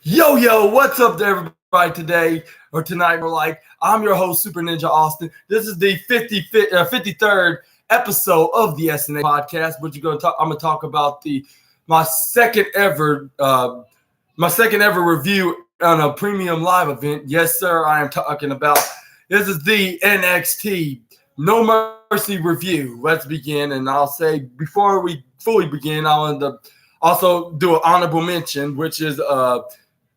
Yo, what's up to everybody today or tonight? I'm your host, Super Ninja Austin. This is the 53rd episode of the SNA podcast. I'm gonna talk about my second ever review on a premium live event. Yes, sir, I am talking about this is the NXT No Mercy review. Let's begin, and I'll say before we fully begin, I want to also do an honorable mention, which is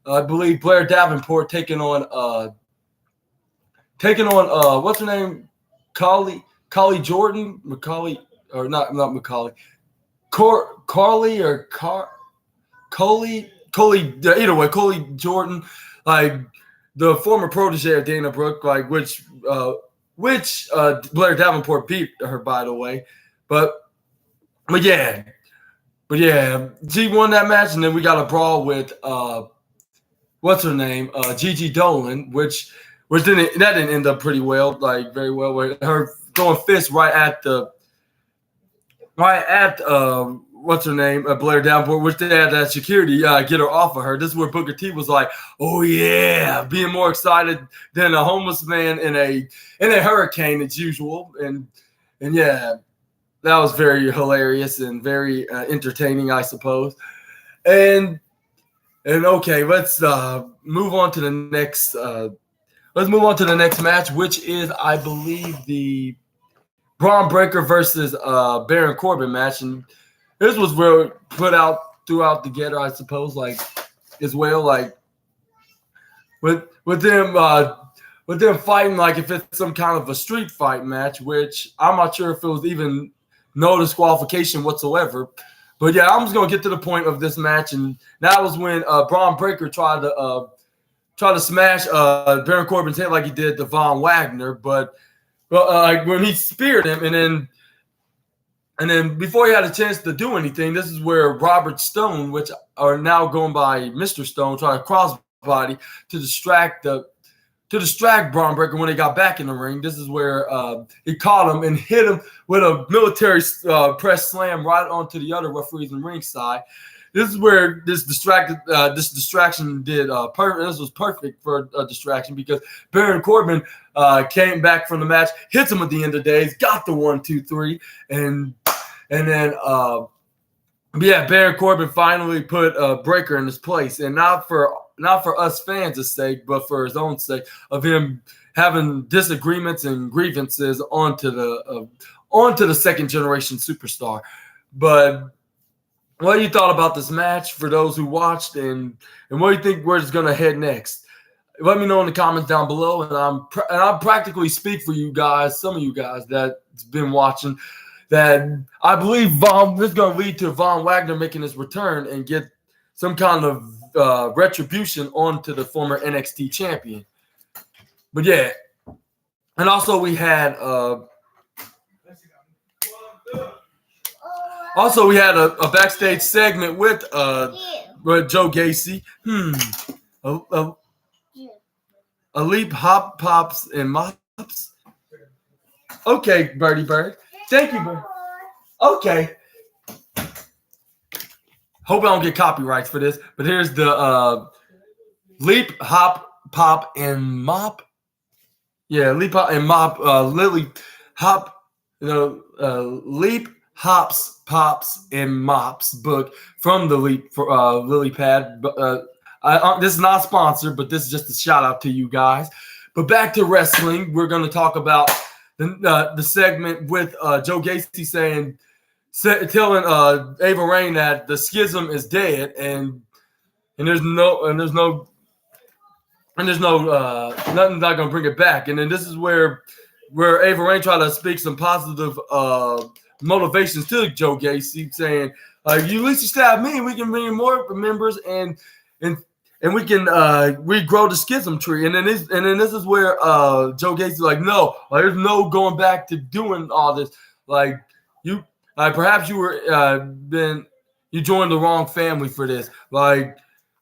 I believe Blair Davenport taking on what's her name? Carly Jordan, Macaulay, or not Macaulay. Carly or Coley, either way, Coley Jordan, like the former protege of Dana Brooke, like which Blair Davenport beat her, by the way. But yeah, she won that match, and then we got a brawl with what's her name? Gigi Dolan, which didn't end up pretty well, like very well, with her throwing fists right at what's her name? Blair Davenport, which they had that security get her off of her. This is where Booker T was like, "Oh yeah," being more excited than a homeless man in a hurricane as usual, and yeah, that was very hilarious and very entertaining, I suppose, and okay, let's move on to the next. Let's move on to the next match, which is, I believe, the Braun Breaker versus Baron Corbin match, and this was real put out throughout together, I suppose, like as well, like with them fighting like if it's some kind of a street fight match, which I'm not sure if it was even no disqualification whatsoever. But yeah, I'm just gonna get to the point of this match, and that was when Braun Breaker tried to smash Baron Corbin's head like he did to Von Wagner, but when he speared him, and then before he had a chance to do anything, this is where Robert Stone, which are now going by Mr. Stone, tried to crossbody to distract Braun Breaker when they got back in the ring. This is where he caught him and hit him with a military press slam right onto the other referees in ringside. This is where this distraction did perfect. This was perfect for a distraction because Baron Corbin came back from the match, hits him at the end of the days, got the 1, 2, 3, and then Baron Corbin finally put Breaker in his place, and not for us fans' sake, but for his own sake of him having disagreements and grievances onto the second generation superstar. But what you thought about this match for those who watched, and what do you think where it's going to head next? Let me know in the comments down below, and I'll practically speak for you guys, some of you guys that's been watching, that I believe this is going to lead to Von Wagner making his return and get some kind of retribution onto the former NXT champion. But yeah, and also we had a backstage segment with Joe Gacy. A leap, hop, pops, and mops. Okay, Birdie Bird. Thank you, Bird. Okay. Hope I don't get copyrights for this, but here's the leap, hop, pop, and mop. Yeah, leap, hop, and mop. Lily, hop, leap, hops, pops, and mops book from the Leap for Lily Pad. This is not sponsored, but this is just a shout out to you guys. But back to wrestling, we're going to talk about the segment with Joe Gacy telling Ava Raine that the schism is dead, and there's nothing's not gonna bring it back. And then this is where Ava Raine tried to speak some positive motivations to Joe Gacy, saying, "You at least stab me, we can bring in more members, and we can regrow the schism tree." And then this is where Joe Gacy's like, "No, there's no going back to doing all this. Like you." Perhaps you were you joined the wrong family for this. Like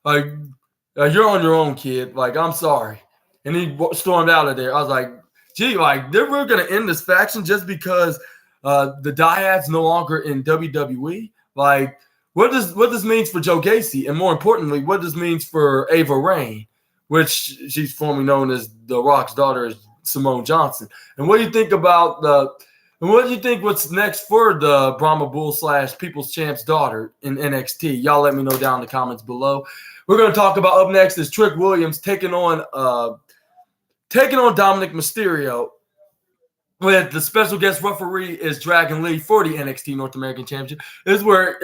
you're on your own, kid. Like, I'm sorry. And he stormed out of there. I was like, gee, like they're really gonna end this faction just because the Dyad's no longer in WWE. Like, what this means for Joe Gacy, and more importantly, what this means for Ava Raine, which she's formerly known as The Rock's daughter, Simone Johnson. And what do you think about what's next for the Brahma Bull / People's Champ's daughter in NXT? Y'all let me know down in the comments below. We're going to talk about up next is Trick Williams taking on Dominic Mysterio, with the special guest referee is Dragon Lee for the NXT North American Championship. This is where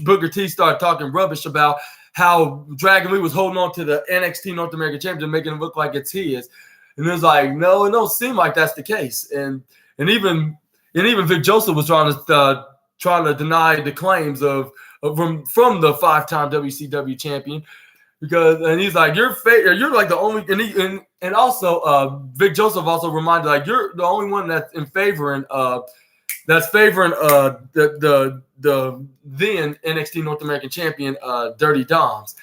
Booker T started talking rubbish about how Dragon Lee was holding on to the NXT North American Championship, making it look like it's his. And it was like, no, it don't seem like that's the case. And even Vic Joseph was trying to deny the claims from the 5-time WCW champion. And he's like, you're like the only, and also Vic Joseph also reminded, like, you're the only one that's favoring the then NXT North American champion Dirty Doms.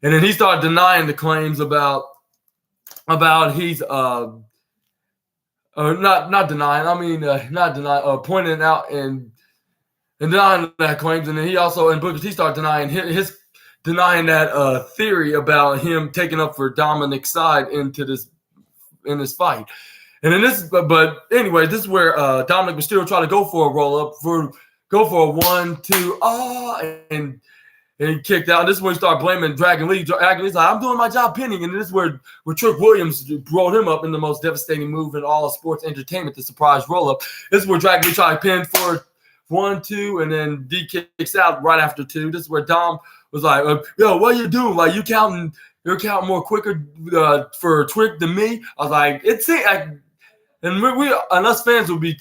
And then he started denying the claims about he's not pointing out and denying that claims. And then he also, and Booker T started denying that theory about him taking up for Dominic's side in this fight. And then but anyway, this is where Dominic Mysterio tried to go for a roll up, go for a 1-2, and he kicked out. And this is where he started blaming Dragon Lee. Dragon Lee's like, I'm doing my job pinning. And this is where Trick Williams rolled him up in the most devastating move in all of sports entertainment, the surprise roll up. This is where Dragon Lee tried to pin for 1-2, and then D kicks out right after 2. This is where Dom was like, yo, what are you doing? Like, you're counting more quicker for Trick than me. I was like, and us fans would be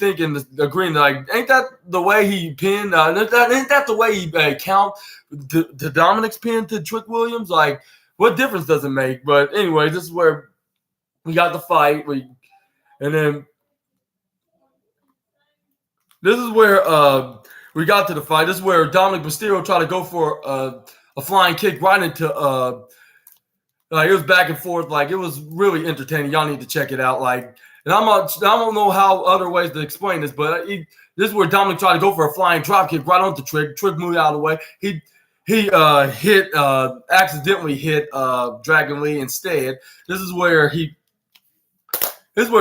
agreeing, like, ain't that the way he pinned? Ain't that the way he count the Dominic's pin to Trick Williams? Like, what difference does it make? But anyway, this is where we got the fight. And then this is where we got to the fight. This is where Dominic Mysterio tried to go for a flying kick right into like, it was back and forth. Like, it was really entertaining. Y'all need to check it out. Like, and I don't know how other ways to explain this, but this is where Dominic tried to go for a flying drop kick right onto Trick. Trick moved out of the way. He accidentally hit Dragon Lee instead. This is where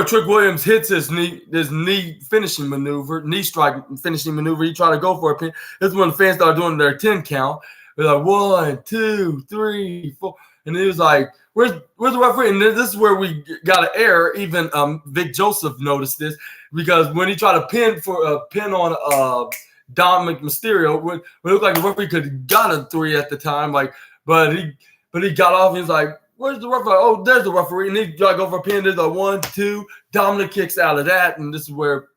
Trick Williams hits his knee finishing maneuver, knee strike finishing maneuver. He tried to go for a pin. This is when the fans started doing their 10 count. They're like, 1, 2, 3, 4. And he was like, where's the referee? And this is where we got an error. Even Vic Joseph noticed this, because when he tried to pin on Dominic Mysterio, when it looked like the referee could have got a 3 at the time, like, but he got off and he was like, where's the referee? Oh, there's the referee. And he tried to go for a pin. There's a 1, 2. Dominic kicks out of that. And this is where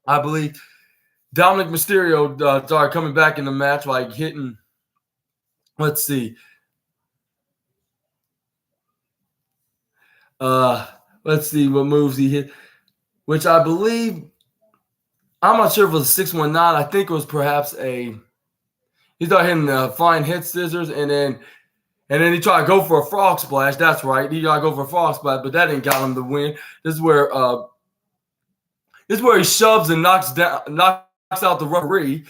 I believe Dominic Mysterio started coming back in the match, like hitting, let's see. Let's see what moves he hit, which I believe, I'm not sure if it was a 619. I think it was perhaps he started hitting the flying hit scissors, and then he tried to go for a frog splash. That's right. He tried to go for a frog splash, but that didn't got him the win. This is where he shoves and knocks out the referee.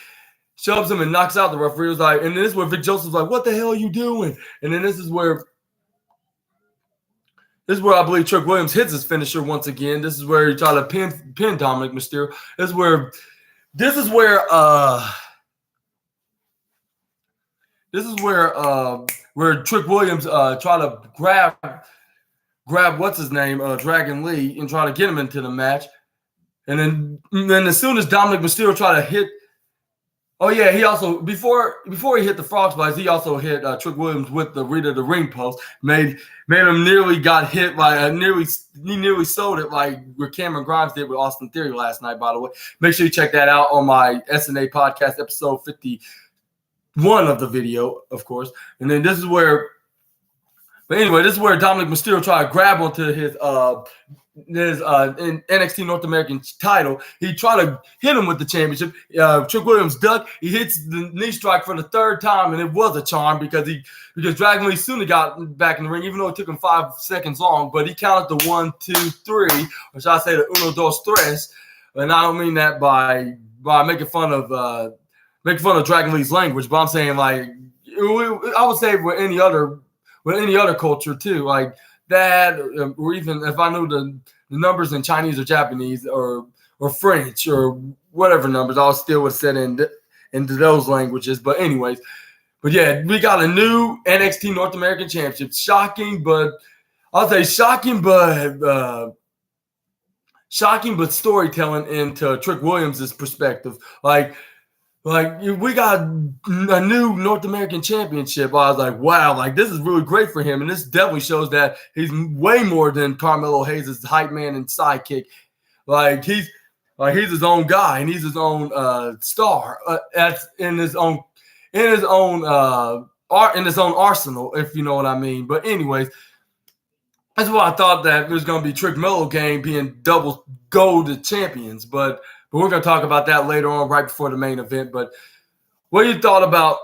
Shoves him and knocks out the referee. It was like, and this is where Vic Joseph's like, what the hell are you doing? And then this is where I believe Trick Williams hits his finisher once again. This is where he tried to pin Dominic Mysterio. This is where Trick Williams tried to grab what's his name, Dragon Lee, and try to get him into the match. And then as soon as Dominic Mysterio tried to hit, oh yeah, he also before he hit the frog splash, he also hit Trick Williams with the ring post. Made him nearly got hit by he nearly sold it like where Cameron Grimes did with Austin Theory last night. By the way, make sure you check that out on my SNA podcast episode 51 of the video, of course. And then this is where Dominic Mysterio tried to grab onto his in NXT North American title. He tried to hit him with the championship. Trick Williams ducked. He hits the knee strike for the 3rd time, and it was a charm because Dragon Lee soon got back in the ring, even though it took him 5 seconds long. But he counted the 1, 2, 3, or should I say the uno, dos, tres. And I don't mean that by making fun of making fun of Dragon Lee's language, but I'm saying like I would say with any other culture too, like that, or even if I knew the numbers in Chinese or Japanese or French or whatever numbers, I still would set into those languages. But anyways, but yeah, we got a new NXT North American Championship. Shocking, but I'll say shocking, but storytelling into Trick Williams' perspective. Like we got a new North American Championship. I was like, wow, like this is really great for him, and this definitely shows that he's way more than Carmelo Hayes' hype man and sidekick. Like he's his own guy, and he's his own star. That's in his own arsenal, if you know what I mean. But anyways, that's why I thought that it was going to be Trick Mello game being double gold champions. But we're going to talk about that later on, right before the main event. But what you thought about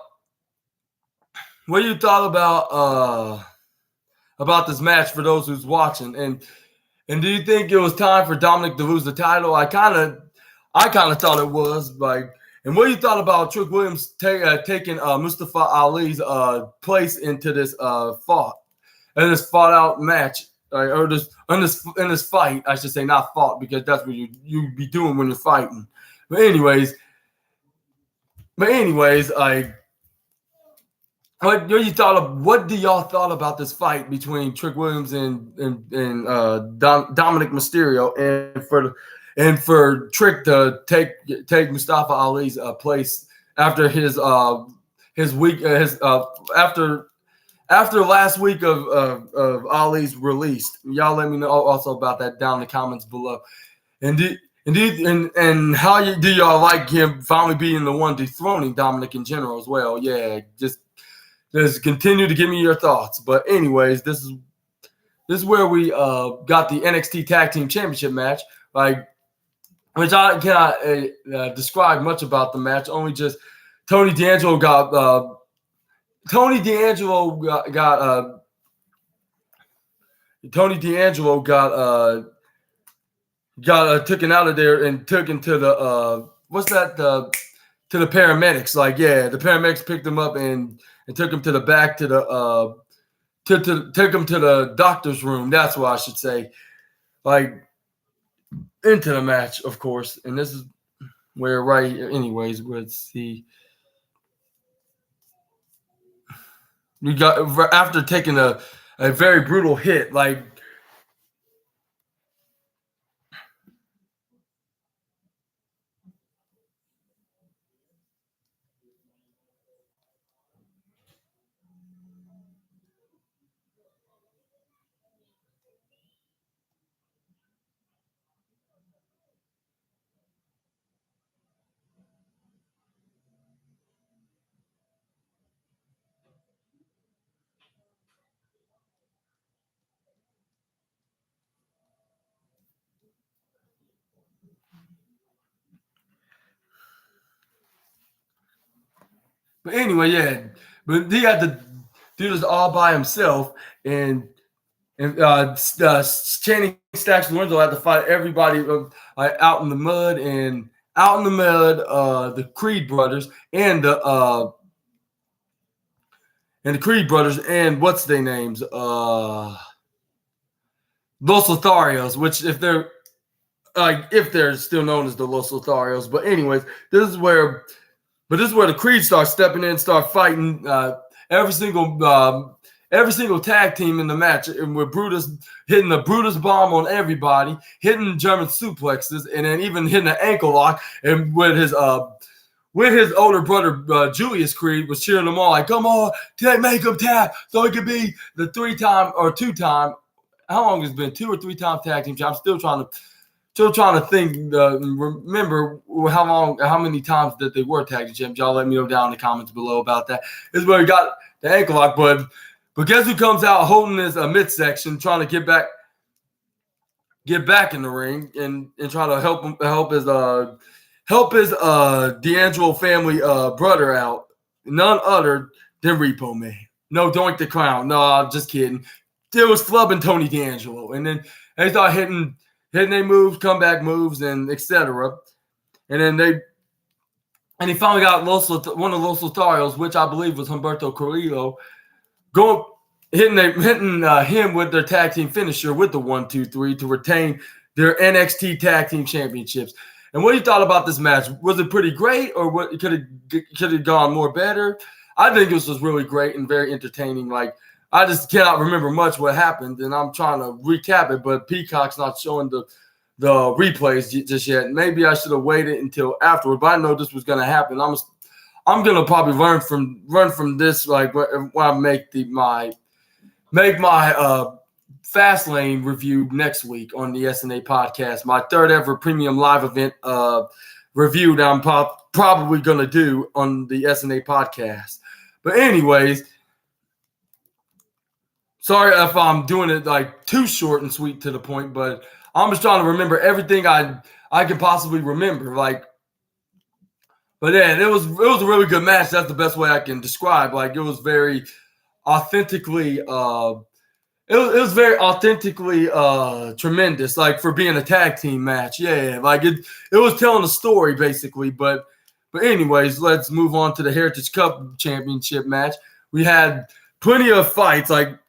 this match for those who's watching, and do you think it was time for Dominic to lose the title? I kind of thought it was. Like, and what you thought about Trick Williams taking Mustafa Ali's place into this fought out match, or in this fight, I should say, not fought, because that's what you be doing when you're fighting. But anyways, like, what do y'all thought about this fight between Trick Williams and Dominic Mysterio, and for Trick to take Mustafa Ali's place after after last week of Ali's release? Y'all let me know also about that down in the comments below. And how do y'all like him finally being the one dethroning Dominic in general as well? Yeah, just continue to give me your thoughts. But anyways, this is where we got the NXT Tag Team Championship match, like, which I cannot describe much about the match. Only just Tony D'Angelo got taken out of there and taken to the to the paramedics. Like, yeah, the paramedics picked him up and took him to the back to the took him to the doctor's room. That's what I should say. Like, into the match, of course. And this is where right here. Anyways, let's see. We got, after taking a very brutal hit, like, but anyway, yeah. But he had to do this all by himself, and Channing Stacks Lorenzo had to fight everybody out in the mud, the Creed brothers and the Creed brothers, and what's their names? Los Lotharios, which if they're still known as the Los Lotharios. But anyways, this is where the Creed start stepping in, start fighting every single tag team in the match, and with Brutus hitting the Brutus bomb on everybody, hitting German suplexes, and then even hitting an ankle lock. And with his older brother Julius Creed was cheering them all like, "Come on, make him tap so he could be the 3-time or 2-time." How long has it been? 2 or 3-time tag team? I'm still trying to think. Remember how many times that they were tag team champions. Y'all let me know down in the comments below about that. This is where he got the ankle lock, but guess who comes out holding his midsection, trying to get back in the ring and try to help his D'Angelo family brother out. None other than Repo Man. No, Doink the Clown. No, I'm just kidding. It was flubbing Tony D'Angelo, and then they start hitting their moves, comeback moves, and etc. And then and he finally got one of Los Lotharios, which I believe was Humberto Carrillo, going hitting him with their tag team finisher with the 1-2-3 to retain their NXT tag team championships. And what do you thought about this match? Was it pretty great, or what could have gone more better? I think this was really great and very entertaining. Like, I just cannot remember much what happened, and I'm trying to recap it, but Peacock's not showing the replays just yet. Maybe I should have waited until afterward, but I know this was going to happen. I'm gonna probably run from this, like when I make my Fastlane review next week on the SNA podcast, my third ever premium live event review that I'm probably gonna do on the SNA podcast. But anyways, sorry if I'm doing it like too short and sweet to the point, but I'm just trying to remember everything I can possibly remember. But yeah, it was a really good match. That's the best way I can describe. Like, it was very authentically it was very authentically tremendous, like, for being a tag team match. Yeah, like it was telling a story basically. But anyways, let's move on to the Heritage Cup Championship match. We had plenty of fights, like,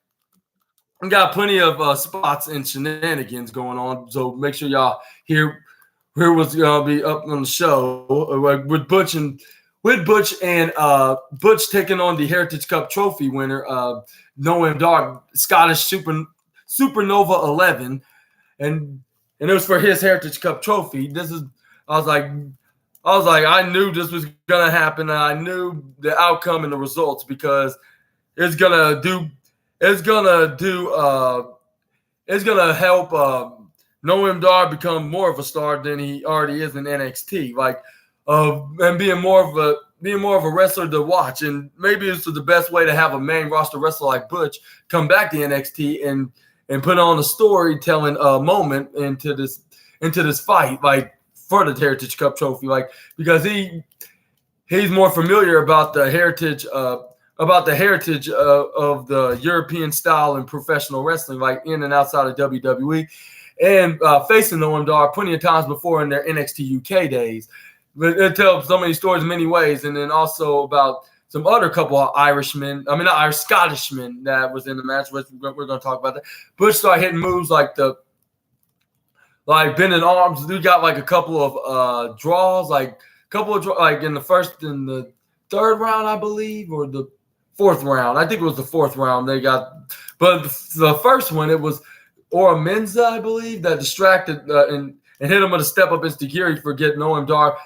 we got plenty of spots and shenanigans going on. So make sure y'all hear what's gonna be up on the show with Butch and Butch taking on the Heritage Cup Trophy winner, Noam Dar, Scottish Supernova 11, and it was for his Heritage Cup Trophy. I was like, I knew this was gonna happen, and I knew the outcome and the results, because it's gonna help Noam Dar become more of a star than he already is in NXT. Like, and being more of a wrestler to watch. And maybe it's the best way to have a main roster wrestler like Butch come back to NXT and put on a storytelling moment into this fight, like, for the Heritage Cup Trophy, like, because he's more familiar about the heritage of the European style in professional wrestling, like in and outside of WWE, and facing Noam Dar plenty of times before in their NXT UK days. But it tells so many stories in many ways, and then also about some other couple of Scottishmen that was in the match, which we're going to talk about that. Butch started hitting moves like bending arms. We got like a couple of draws, like in the third round, I believe, or the fourth round. I think it was the fourth round they got. But the first one, it was Ora Menza, I believe, that distracted and hit him with a step-up insecurity for getting Noam Dar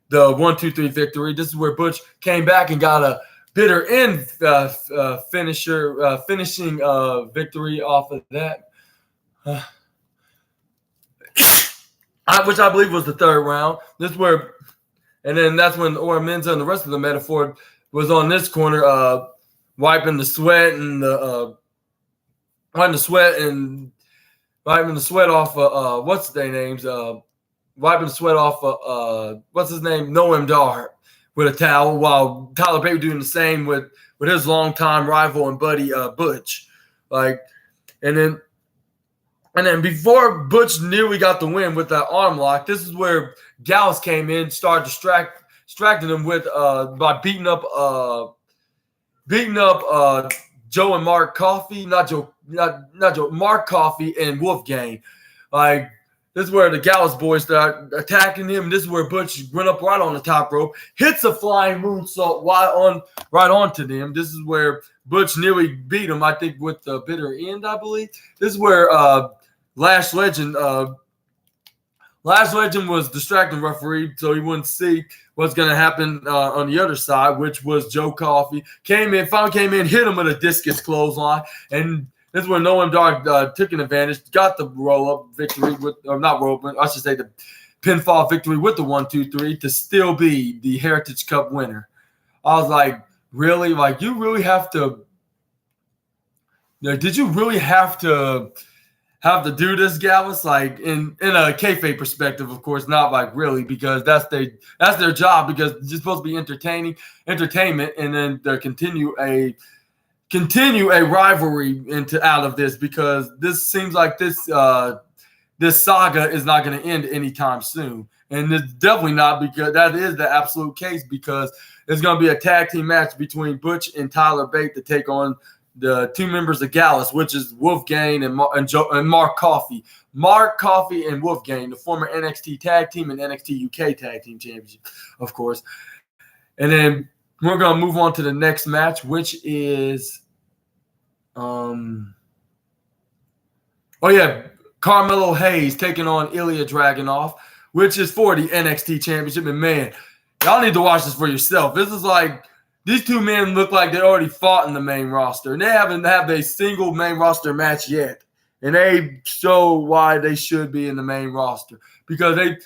the 1-2-3 victory. This is where Butch came back and got a bitter end finishing victory off of that, which I believe was the third round. And then that's when Ora Menza and the rest of the metaphor was on this corner, wiping the sweat off what's their names, wiping the sweat off what's his name, Noam Dar, with a towel, while Tyler Bate doing the same with his longtime rival and buddy Butch. And then before Butch nearly got the win with that arm lock, this is where Gallus came in, started distracting him with by beating up Joe and Mark Coffey, Mark Coffey and Wolfgang. Like, this is where the Gallus boys start attacking him. This is where Butch went up right on the top rope, hits a flying moonsault right onto them. This is where Butch nearly beat him, I think, with the bitter end, I believe. This is where Lash Legend was distracting the referee so he wouldn't see what's going to happen on the other side, which was Joe Coffey. Finally came in, hit him with a discus clothesline, and this is where Noam Dar took an advantage, got the roll-up victory the pinfall victory with the 1-2-3 to still be the Heritage Cup winner. I was like, really? Like, you really have to – did you really have to do this, Gallus? Like, in a kayfabe perspective, of course, not like really, because that's their job, because it's supposed to be entertainment, and then to continue a rivalry out of this, because this seems like this saga is not going to end anytime soon. And it's definitely not, because that is the absolute case, because it's going to be a tag team match between Butch and Tyler Bate to take on the two members of Gallus, which is Wolfgang and Mark Coffey. Mark Coffey and Wolfgang, the former NXT Tag Team and NXT UK Tag Team Championship, of course. And then we're going to move on to the next match, which is Carmelo Hayes taking on Ilya Dragunov, which is for the NXT Championship. And man, y'all need to watch this for yourself. This is like, these two men look like they already fought in the main roster, and they haven't had a single main roster match yet. And they show why they should be in the main roster, because they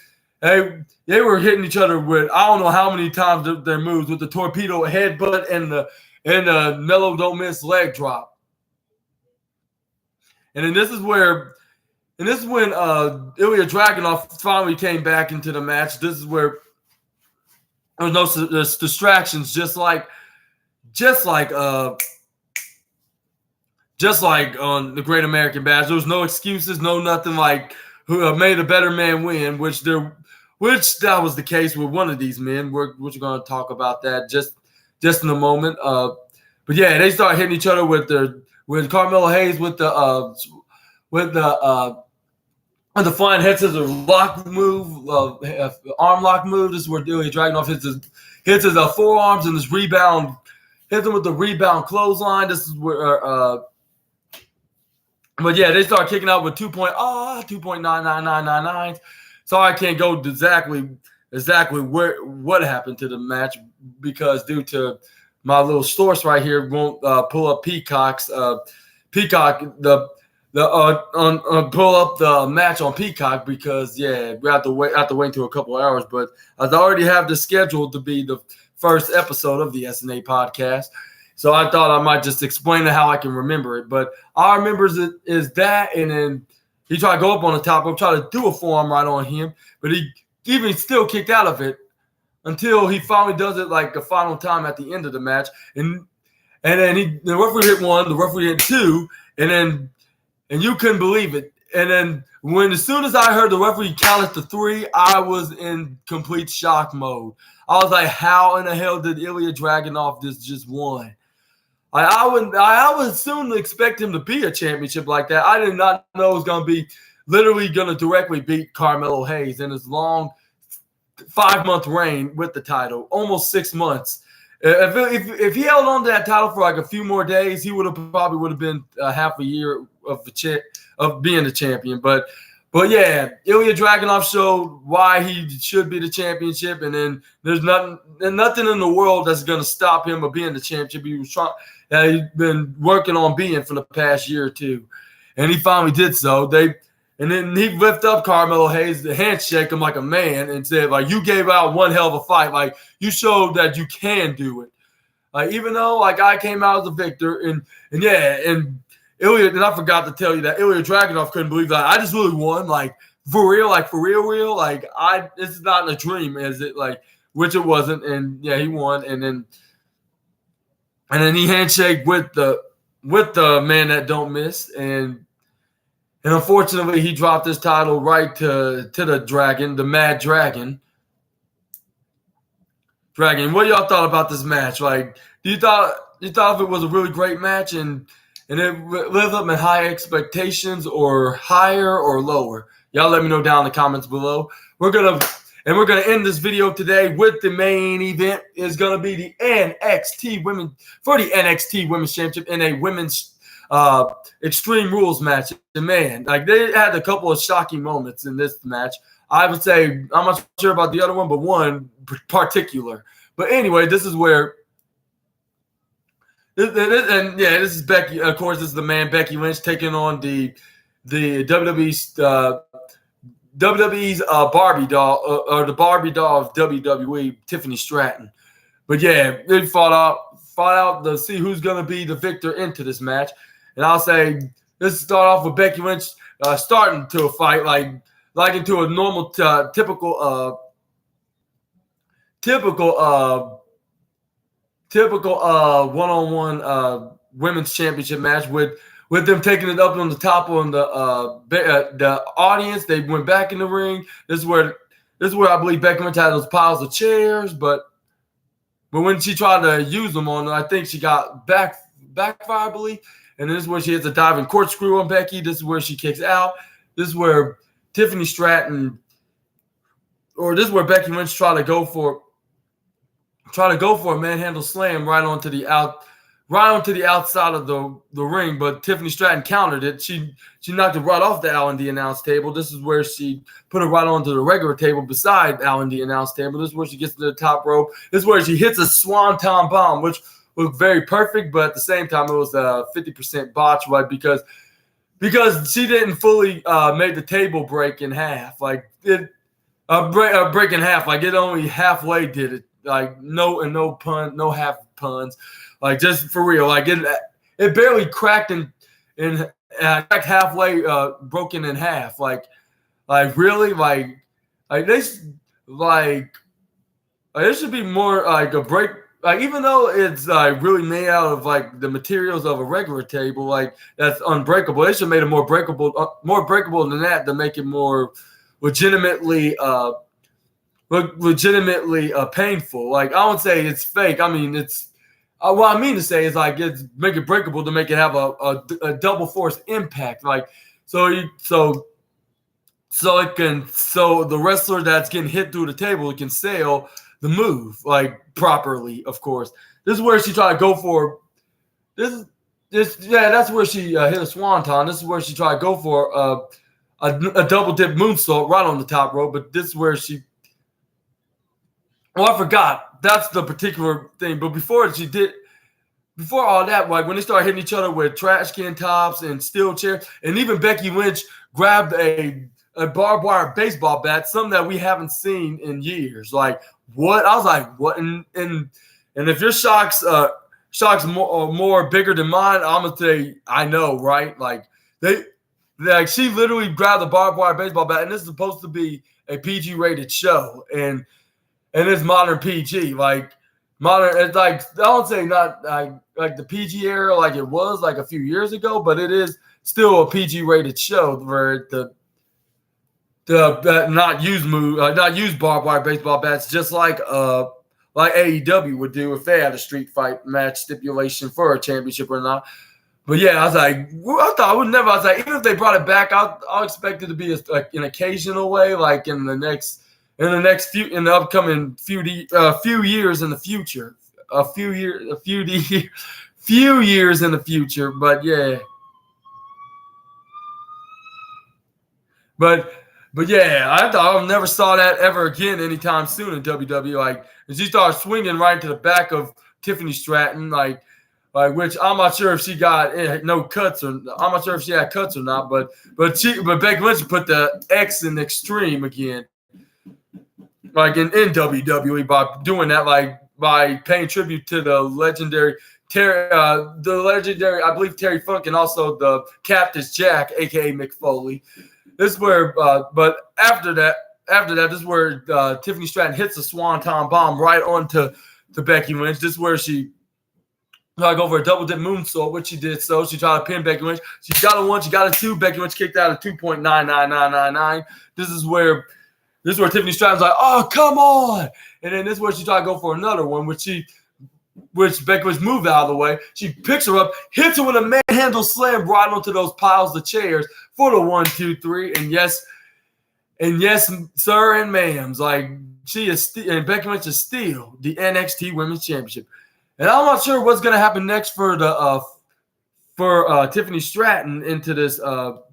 were hitting each other with, I don't know how many times their moves, with the torpedo headbutt and the Mellow Don't Miss leg drop. And then this is when Ilya Dragunov finally came back into the match. This is where there was no distractions, just like on the Great American Bash. There was no excuses, no nothing, like who made a better man win, which that was the case with one of these men. We're going to talk about that just in a moment. But yeah, they started hitting each other with Carmelo Hayes with the flying head scissors lock move, arm lock move. This is where Ilya Dragunov hits his forearms, and this rebound hits him with the rebound clothesline. This is where, but yeah, they start kicking out with 2.99999. So I can't go exactly what happened to the match, because due to my little source right here won't pull up Peacock's pull up the match on Peacock, because we have to wait until a couple of hours. But I already have this scheduled to be the first episode of the SNA podcast, so I thought I might just explain how I can remember it. But all I remember is that, and then he tried to go up on the top rope, try to do a forearm right on him, but he even still kicked out of it until he finally does it like the final time at the end of the match, and then the referee hit one, the referee hit two, and you couldn't believe it. And then as soon as I heard the referee count it to three, I was in complete shock mode. I was like, how in the hell did Ilya Dragunov just won? I would soon expect him to be a championship like that. I did not know it was going to be literally going to directly beat Carmelo Hayes in his long 5-month reign with the title, almost 6 months. If he held on to that title for like a few more days, he would have been half a year of being the champion. But yeah, Ilya Dragunov showed why he should be the championship, and then there's nothing in the world that's going to stop him of being the championship. He's been working on being for the past year or two, and he finally did so. And then he lifted up Carmelo Hayes, the handshake him like a man, and said, like, you gave out one hell of a fight. Like, you showed that you can do it. Like, even though, like, I came out as a victor, and Ilya, and I forgot to tell you that Ilya Dragunov couldn't believe that I just really won, like, for real, like, like, this is not in a dream, is it? Like, which it wasn't, and yeah, he won, and then he handshake with the man that don't miss, and unfortunately, he dropped his title right to the Dragon, the Mad Dragon. What y'all thought about this match? Like, you thought if it was a really great match and it lived up to high expectations, or higher or lower? Y'all let me know down in the comments below. We're gonna end this video today with the main event. Is gonna be the NXT Women's Championship in a women's Extreme Rules match. And man, like, they had a couple of shocking moments in this match. I would say, I'm not sure about the other one, but one particular. But anyway, this is where, this is Becky. Of course, this is the man Becky Lynch taking on the WWE's Barbie doll, or the Barbie doll of WWE, Tiffany Stratton. But yeah, they fought out to see who's going to be the victor into this match. And I'll say, let's start off with Becky Lynch starting to a fight like into a normal, typical one-on-one women's championship match with them taking it up on the top on the audience. They went back in the ring. This is where this is where I believe Becky Lynch had those piles of chairs, but when she tried to use them on her, I think she got backfire, I believe. And this is where she hits a diving corkscrew on Becky. This is where she kicks out. This is where Tiffany Stratton, or this is where Becky Lynch tried to go for a manhandle slam right onto the outside of the ring, but Tiffany Stratton countered it. She knocked it right off the L&D announce table. This is where she put it right onto the regular table beside L&D announce table. This is where she gets to the top rope. This is where she hits a swanton bomb, which looked very perfect, but at the same time it was a 50% botch, right? Because she didn't fully make the table break in half. Like it break in half. Like it only halfway did it. Like no half puns. Like just for real. Like it barely cracked cracked halfway, broken in half. Like really, there should be more like a break. Like even though it's really made out of like the materials of a regular table, like that's unbreakable. They should have made it more breakable than that to make it more legitimately painful. Like I won't say it's fake. I mean it's what I mean to say is like it's make it breakable to make it have a double force impact. Like so the wrestler that's getting hit through the table can sell the move like properly. Of course, this is where she tried to go for this. That's where she hit a swanton. This is where she tried to go for a double dip moonsault right on the top rope. But this is where she. Oh, I forgot. That's the particular thing. But before all that, like when they started hitting each other with trash can tops and steel chairs, and even Becky Lynch grabbed a barbed wire baseball bat, something that we haven't seen in years. Like what? I was like, what? And if your shocks more bigger than mine, I'm gonna say I know, right? Like she literally grabbed the barbed wire baseball bat, and this is supposed to be a PG rated show, and it's modern PG, like modern. It's like I don't say not like the PG era, like it was like a few years ago, but it is still a PG rated show where not use barbed wire baseball bats, just like AEW would do if they had a street fight match stipulation for a championship or not. But yeah, I was like, I thought I would never. I was like, even if they brought it back, I'll expect it to be like an occasional way, like in the upcoming few years in the future, few years in the future. But yeah, but yeah, I thought I never saw that ever again anytime soon in WWE. Like, and she started swinging right into the back of Tiffany Stratton, like which I'm not sure if she got no cuts, or I'm not sure if she had cuts or not. But Becky Lynch put the X in extreme again. Like in WWE by doing that, like by paying tribute to the legendary I believe Terry Funk, and also the Cactus Jack, aka Mick Foley. This is where, but after that, this is where Tiffany Stratton hits a swanton bomb right onto Becky Lynch. This is where she tried to go for a double dip moonsault, which she did. So she tried to pin Becky Lynch. She got a 1, she got a 2. Becky Lynch kicked out at 2.99999. This is where Tiffany Stratton's like, oh, come on. And then this is where she tried to go for another one, which Becky Lynch moved out of the way. She picks her up, hits her with a manhandle slam right onto those piles of chairs for the 1, 2, 3. And yes, sir and ma'ams, like and Becky Lynch is still the NXT Women's Championship. And I'm not sure what's going to happen next for Tiffany Stratton into this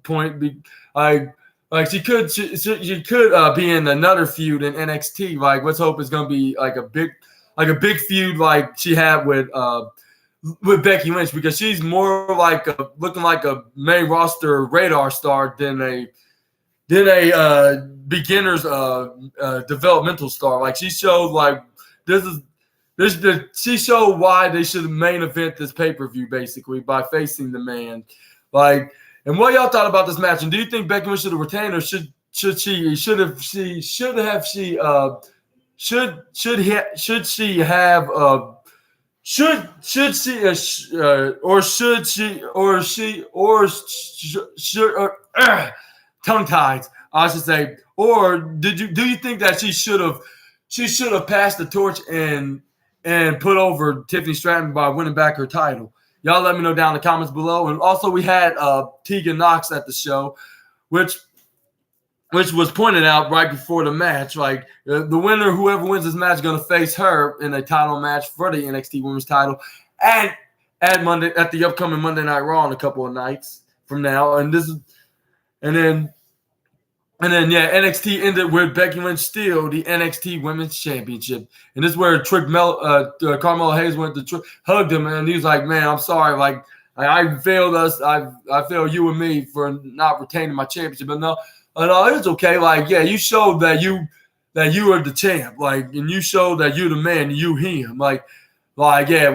point. Like she could be in another feud in NXT. Like let's hope it's gonna be like a big feud like she had with Becky Lynch, because she's more like looking like a main roster radar star than a beginner's developmental star. Like she showed like she showed why they should main event this pay-per-view basically by facing the man. Like. And what y'all thought about this match? And do you think Becky Lynch should have retained, or should she have tongue tied? I should say, or do you think that she should have passed the torch and put over Tiffany Stratton by winning back her title? Y'all let me know down in the comments below. And also we had Tegan Knox at the show, which was pointed out right before the match. Like the winner, whoever wins this match, is going to face her in a title match for the NXT Women's title, and at the upcoming Monday Night Raw in a couple of nights from now. And then NXT ended with Becky Lynch steal the NXT Women's Championship, and this is where Carmelo Hayes went to hugged him, and he was like, "Man, I'm sorry, like I failed us. I failed you and me for not retaining my championship, but no, it's okay. Like, yeah, you showed that you are the champ, like, and you showed that you're the man, you him, like yeah,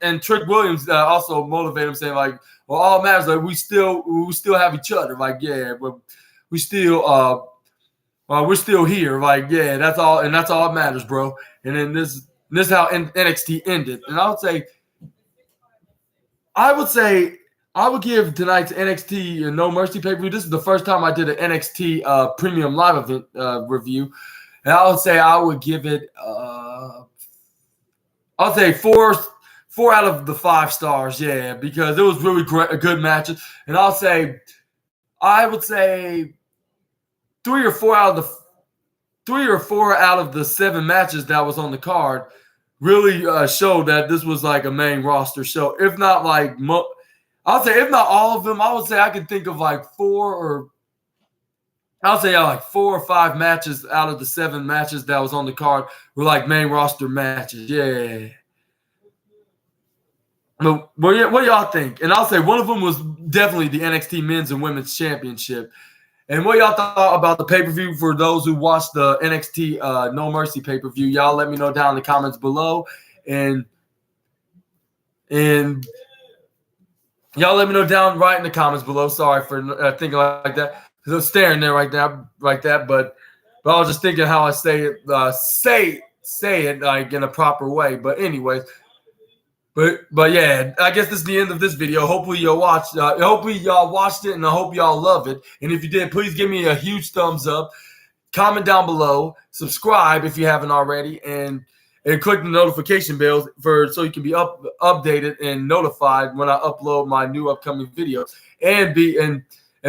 and Trick Williams also motivated him, saying like, well, all matters, like we still have each other, like, yeah, but we're still here, like, yeah, that's all that matters, bro. And then this is how NXT ended. And I would give tonight's NXT No Mercy pay-per-view. This is the first time I did an NXT Premium Live event review, and I would say I would give it I'll say 4 out of the 5 stars, yeah, because it was really good matches. And I would say 3 or 4 out of the 7 matches that was on the card really showed that this was like a main roster show. If not like if not all of them, I would say I could think of like 4 or 5 matches out of the 7 matches that was on the card were like main roster matches. Yeah. But what do y'all think? And I'll say one of them was definitely the NXT Men's and Women's Championship. And what y'all thought about the pay-per-view for those who watched the NXT No Mercy pay-per-view? Y'all let me know down in the comments below. And y'all let me know down right in the comments below. Sorry for thinking like that. I was staring there right now, like that, but I was just thinking how I say it like in a proper way. But anyways, but yeah, I guess this is the end of this video. Hopefully y'all watched. Hopefully y'all watched it, and I hope y'all love it. And if you did, please give me a huge thumbs up. Comment down below. Subscribe if you haven't already, and click the notification bells so you can be updated and notified when I upload my new upcoming videos. And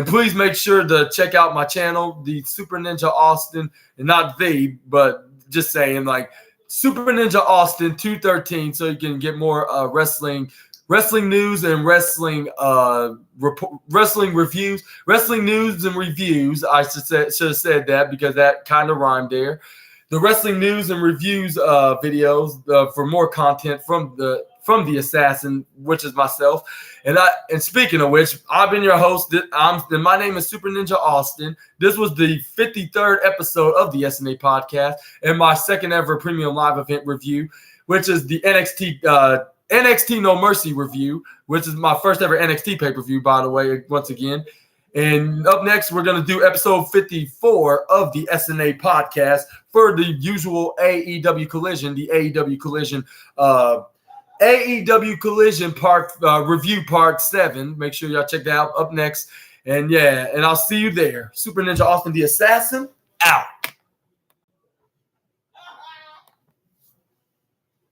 please make sure to check out my channel, the Super Ninja Austin, and not but just saying, like, Super Ninja Austin 213, so you can get more wrestling news and wrestling reviews. Wrestling news and reviews. I should have said that because that kind of rhymed there. The wrestling news and reviews videos for more content from the assassin, which is myself. And speaking of which, I've been your host. My name is Super Ninja Austin. This was the 53rd episode of the SNA podcast and my second ever premium live event review, which is the NXT No Mercy review, which is my first ever NXT pay-per-view, by the way, once again. And up next, we're going to do episode 54 of the SNA podcast for the usual AEW Collision, the AEW Collision review part 7. Make sure y'all check that out up next. And yeah, and I'll see you there. Super Ninja Austin the Assassin, out.